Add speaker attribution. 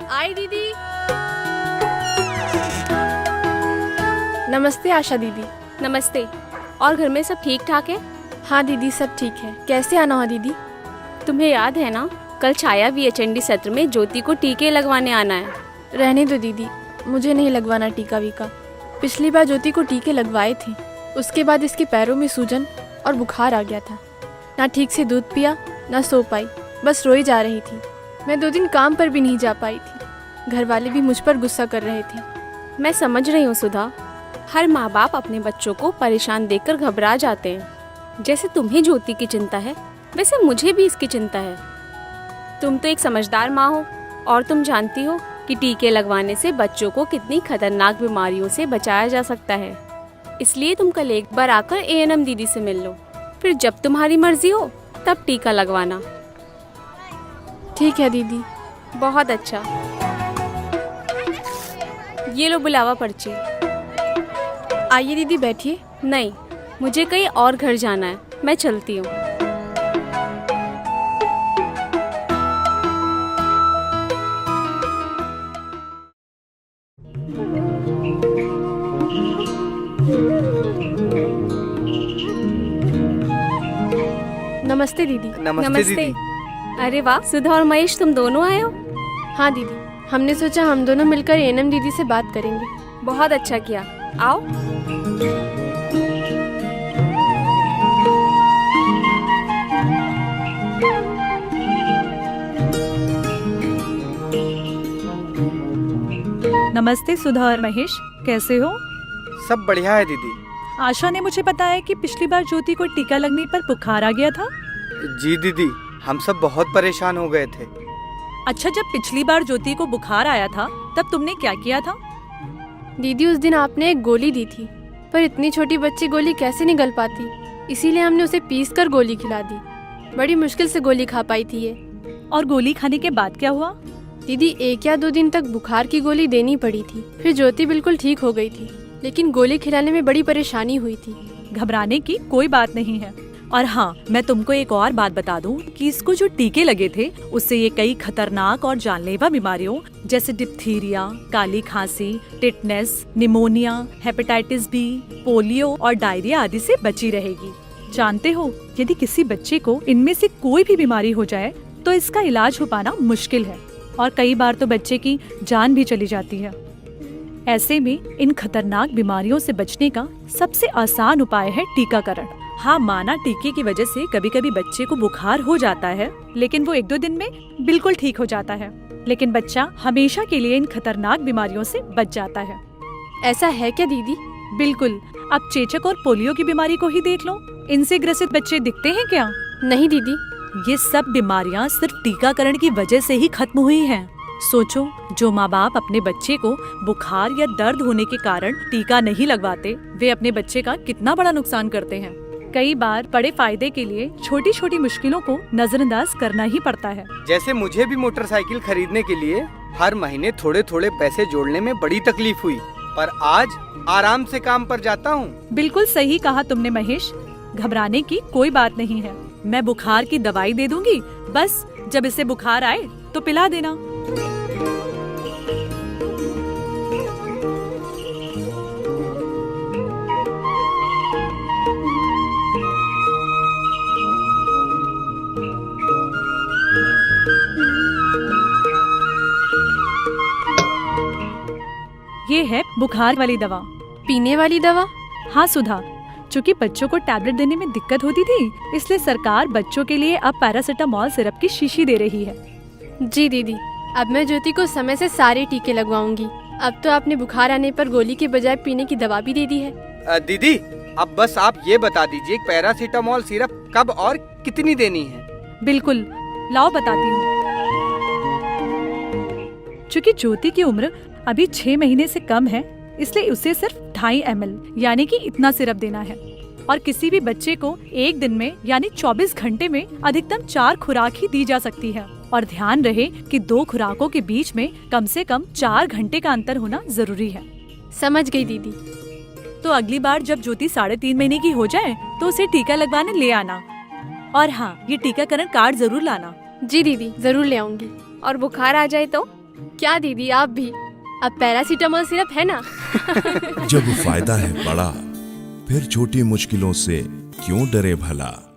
Speaker 1: आई दीदी। नमस्ते आशा दीदी।
Speaker 2: नमस्ते। और घर में सब ठीक ठाक है?
Speaker 1: हाँ दीदी, सब ठीक है। कैसे आना हुआ दीदी?
Speaker 2: तुम्हें याद है ना, कल छाया VHND सत्र में ज्योति को टीके लगवाने आना है।
Speaker 1: रहने दो दीदी, मुझे नहीं लगवाना टीका वीका। पिछली बार ज्योति को टीके लगवाए थे, उसके बाद इसके पैरों में सूजन और बुखार आ गया था। ना ठीक से दूध पिया, ना सो पाई, बस रोई जा रही थी। मैं 2 दिन काम पर भी नहीं जा पाई थी। घर वाले भी मुझ पर गुस्सा कर रहे थे।
Speaker 2: मैं समझ रही हूँ सुधा, हर माँ बाप अपने बच्चों को परेशान देखकर घबरा जाते हैं। जैसे तुम्हें ज्योति की चिंता है, वैसे मुझे भी इसकी चिंता है। तुम तो एक समझदार माँ हो और तुम जानती हो कि टीके लगवाने से बच्चों को कितनी खतरनाक बीमारियों से बचाया जा सकता है। इसलिए तुम कल एक बार आकर ANM दीदी से मिल लो, फिर जब तुम्हारी मर्जी हो तब टीका लगवाना।
Speaker 1: ठीक है दीदी।
Speaker 2: बहुत अच्छा। ये लो बुलावा पर्ची।
Speaker 1: आइए दीदी, बैठिए।
Speaker 2: नहीं, मुझे कहीं और घर जाना है, मैं चलती हूँ।
Speaker 1: नमस्ते दीदी।
Speaker 3: नमस्ते दीदी।
Speaker 2: अरे वाह, सुधा और महेश तुम दोनों आए हो।
Speaker 1: हाँ दीदी, हमने सोचा हम दोनों मिलकर ANM दीदी से बात करेंगे।
Speaker 2: बहुत अच्छा किया, आओ।
Speaker 4: नमस्ते सुधा और महेश, कैसे हो?
Speaker 3: सब बढ़िया है दीदी।
Speaker 4: आशा ने मुझे बताया कि पिछली बार ज्योति को टीका लगने पर बुखार आ गया था।
Speaker 3: जी दीदी, हम सब बहुत परेशान हो गए थे।
Speaker 4: अच्छा, जब पिछली बार ज्योति को बुखार आया था तब तुमने क्या किया था?
Speaker 1: दीदी, उस दिन आपने एक गोली दी थी, पर इतनी छोटी बच्ची गोली कैसे निगल पाती, इसीलिए हमने उसे पीस कर गोली खिला दी। बड़ी मुश्किल से गोली खा पाई थी ये।
Speaker 4: और गोली खाने के बाद क्या हुआ?
Speaker 1: दीदी, 1 या 2 दिन तक बुखार की गोली देनी पड़ी थी, फिर ज्योति बिल्कुल ठीक हो गई थी, लेकिन गोली खिलाने में बड़ी परेशानी हुई थी।
Speaker 4: घबराने की कोई बात नहीं है। और हाँ, मैं तुमको एक और बात बता दूं कि इसको जो टीके लगे थे उससे ये कई खतरनाक और जानलेवा बीमारियों जैसे डिप्थीरिया, काली खांसी, tetanus, pneumonia, hepatitis B, polio और डायरिया आदि से बची रहेगी। जानते हो, यदि किसी बच्चे को इनमें से कोई भी बीमारी हो जाए तो इसका इलाज हो पाना मुश्किल है और कई बार तो बच्चे की जान भी चली जाती है। ऐसे में इन खतरनाक बीमारियों से बचने का सबसे आसान उपाय है टीकाकरण। हाँ, माना टीके की वजह से कभी कभी बच्चे को बुखार हो जाता है, लेकिन वो 1-2 दिन में बिल्कुल ठीक हो जाता है। लेकिन बच्चा हमेशा के लिए इन खतरनाक बीमारियों से बच जाता है।
Speaker 1: ऐसा है क्या दीदी?
Speaker 4: बिल्कुल। अब चेचक और पोलियो की बीमारी को ही देख लो, इनसे ग्रसित बच्चे दिखते हैं क्या?
Speaker 1: नहीं दीदी।
Speaker 4: ये सब बीमारियां सिर्फ टीकाकरण की वजह से ही खत्म हुई हैं। सोचो, जो माँ बाप अपने बच्चे को बुखार या दर्द होने के कारण टीका नहीं लगवाते, वे अपने बच्चे का कितना बड़ा नुकसान करते हैं। कई बार बड़े फायदे के लिए छोटी छोटी मुश्किलों को नजरअंदाज करना ही पड़ता है।
Speaker 3: जैसे मुझे भी मोटरसाइकिल खरीदने के लिए हर महीने थोड़े थोड़े पैसे जोड़ने में बड़ी तकलीफ हुई, पर आज आराम से काम पर जाता हूँ।
Speaker 4: बिल्कुल सही कहा तुमने महेश, घबराने की कोई बात नहीं है। मैं बुखार की दवाई दे दूंगी, बस जब इसे बुखार आए तो पिला देना। ये है बुखार वाली दवा।
Speaker 1: पीने वाली दवा?
Speaker 4: हाँ सुधा, चूँकि बच्चों को टैबलेट देने में दिक्कत होती थी, इसलिए सरकार बच्चों के लिए अब पैरासिटामोल सिरप की शीशी दे रही है।
Speaker 1: जी दीदी, अब मैं ज्योति को समय से सारे टीके लगवाऊंगी। अब तो आपने बुखार आने पर गोली के बजाय पीने की दवा भी दे दी है।
Speaker 3: दीदी, अब बस आप ये बता दीजिए पैरासीटामोल सिरप कब और कितनी देनी है?
Speaker 4: बिल्कुल, लाओ बताती हूँ। चूँकि ज्योति की उम्र अभी 6 महीने से कम है, इसलिए उसे सिर्फ 2.5 ml यानी कि इतना सिरप देना है। और किसी भी बच्चे को एक दिन में यानी 24 घंटे में अधिकतम 4 खुराक ही दी जा सकती है। और ध्यान रहे कि 2 खुराकों के बीच में कम से कम 4 घंटे का अंतर होना जरूरी है।
Speaker 1: समझ गई दीदी।
Speaker 4: तो अगली बार जब ज्योति 3.5 महीने की हो जाए तो उसे टीका लगवाने ले आना। और हाँ, ये टीकाकरण कार्ड जरूर लाना।
Speaker 1: जी दीदी, जरूर ले आऊंगी।
Speaker 2: और बुखार आ जाए तो
Speaker 1: क्या दीदी आप भी, अब पैरासीटामोल सिरप है ना।
Speaker 5: जब फायदा है बड़ा, फिर छोटी मुश्किलों से क्यों डरे भला।